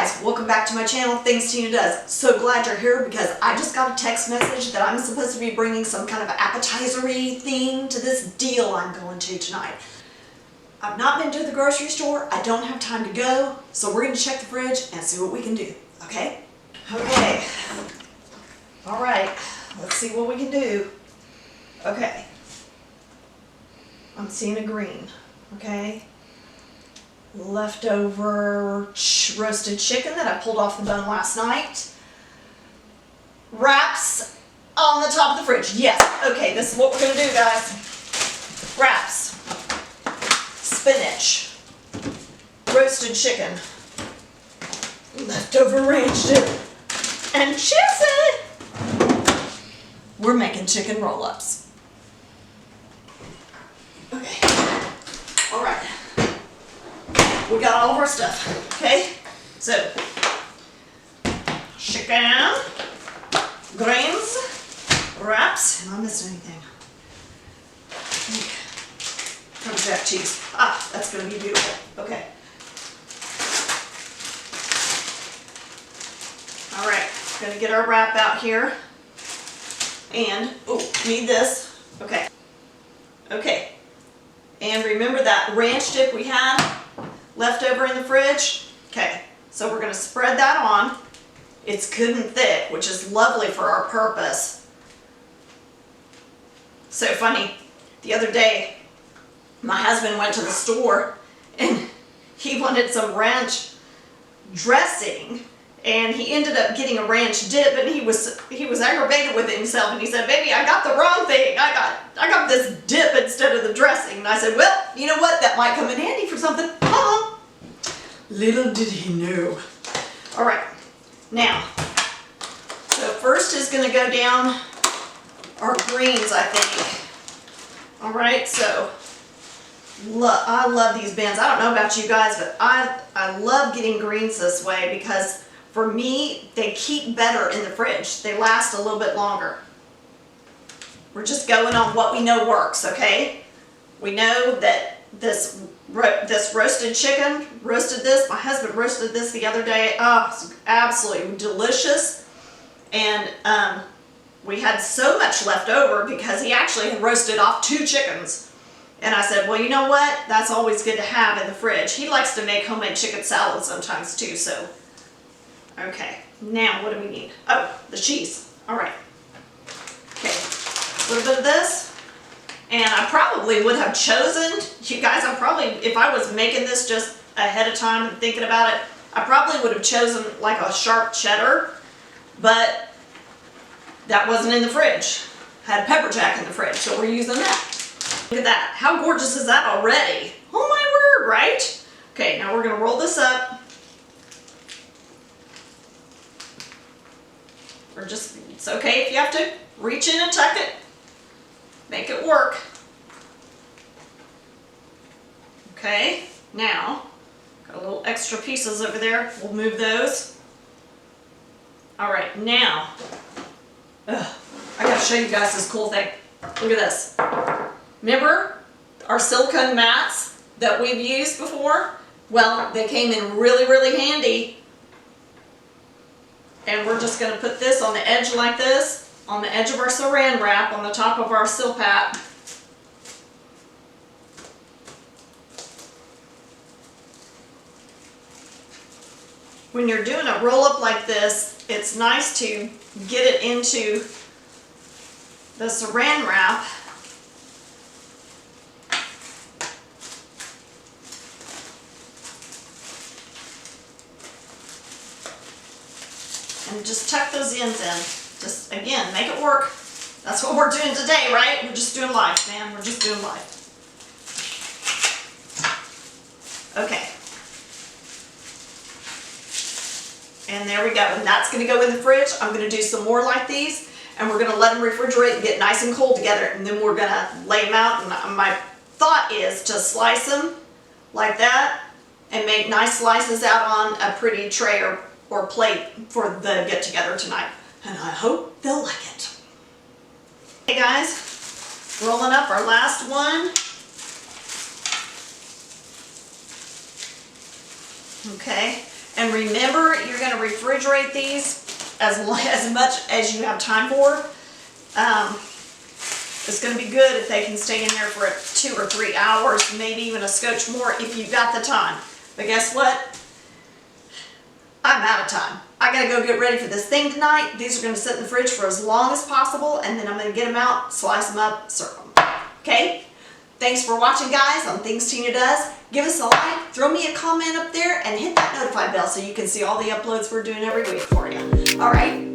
guys, welcome back to my channel, Things Tina Does. So glad you're here because I just got a text message that I'm supposed to be bringing some kind of appetizer-y thing to this deal I'm going to tonight. I've not been to the grocery store, I don't have time to go, so we're going to check the fridge and see what we can do, okay? Okay, alright, let's see what we can do. Okay, I'm seeing a green, okay? Leftover roasted chicken that I pulled off the bone last night. Wraps on the top of the fridge. Yes. Okay, this is what we're going to do, guys. Wraps. Spinach. Roasted chicken. Leftover ranch dip. And cheesy. We're making chicken roll-ups. Okay. All right. We got all of our stuff, okay? So, chicken, grains, wraps. Am I missing anything? From jack cheese. Ah, that's going to be beautiful. Okay. All right, going to get our wrap out here. And, oh, need this. Okay. Okay. And remember that ranch dip we had left over in the fridge? Okay, so we're going to spread that on. It's good and thick, which is lovely for our purpose. So funny, the other day, my husband went to the store and he wanted some ranch dressing, and he ended up getting a ranch dip, and he was aggravated with himself, and he said, "Baby, I got the wrong thing. I got this dip instead of the dressing." And I said, "Well, you know what? That might come in handy for something." Little did he know. All right, now, so first is going to go down our greens, I think. All right, so I love these bins. I don't know about you guys, but I love getting greens this way because for me, they keep better in the fridge. They last a little bit longer. We're just going on what we know works, okay? We know that this roasted chicken, roasted this. My husband roasted this the other day. Oh, it's absolutely delicious. And we had so much left over because he actually had roasted off 2 chickens. And I said, well, you know what? That's always good to have in the fridge. He likes to make homemade chicken salad sometimes too, so. Okay, now what do we need? Oh, the cheese. All right. Okay, a little bit of this. And I probably would have chosen, you guys, if I was making this just ahead of time and thinking about it, I probably would have chosen like a sharp cheddar, but that wasn't in the fridge. Had pepper jack in the fridge, so we're using that. Look at that. How gorgeous is that already? Oh my word, right? Okay, now we're going to roll this up. It's okay if you have to reach in and tuck it. Make it work. Okay, now, got a little extra pieces over there. We'll move those. All right, now, I gotta show you guys this cool thing. Look at this. Remember our silicone mats that we've used before? Well, they came in really, really handy. And we're just gonna put this on the edge like this, on the edge of our saran wrap, on the top of our Silpat. When you're doing a roll-up like this, it's nice to get it into the saran wrap. And just tuck those ends in. Just, again, make it work. That's what we're doing today, right? We're just doing life, man. We're just doing life. Okay. And there we go. And that's going to go in the fridge. I'm going to do some more like these, and we're going to let them refrigerate and get nice and cold together, and then we're going to lay them out. And my thought is to slice them like that and make nice slices out on a pretty tray or plate for the get-together tonight. And I hope they'll like it. Hey guys, rolling up our last one. Okay, And remember, you're going to refrigerate these as much as you have time for. It's going to be good if they can stay in there for 2 or 3 hours, maybe even a scotch more if you've got the time. But guess what? I'm out of time. I got to go get ready for this thing tonight. These are going to sit in the fridge for as long as possible, and then I'm going to get them out, slice them up, serve them. Okay? Thanks for watching, guys, on Things Tina Does. Give us a like, throw me a comment up there, and hit that notify bell so you can see all the uploads we're doing every week for you. All right?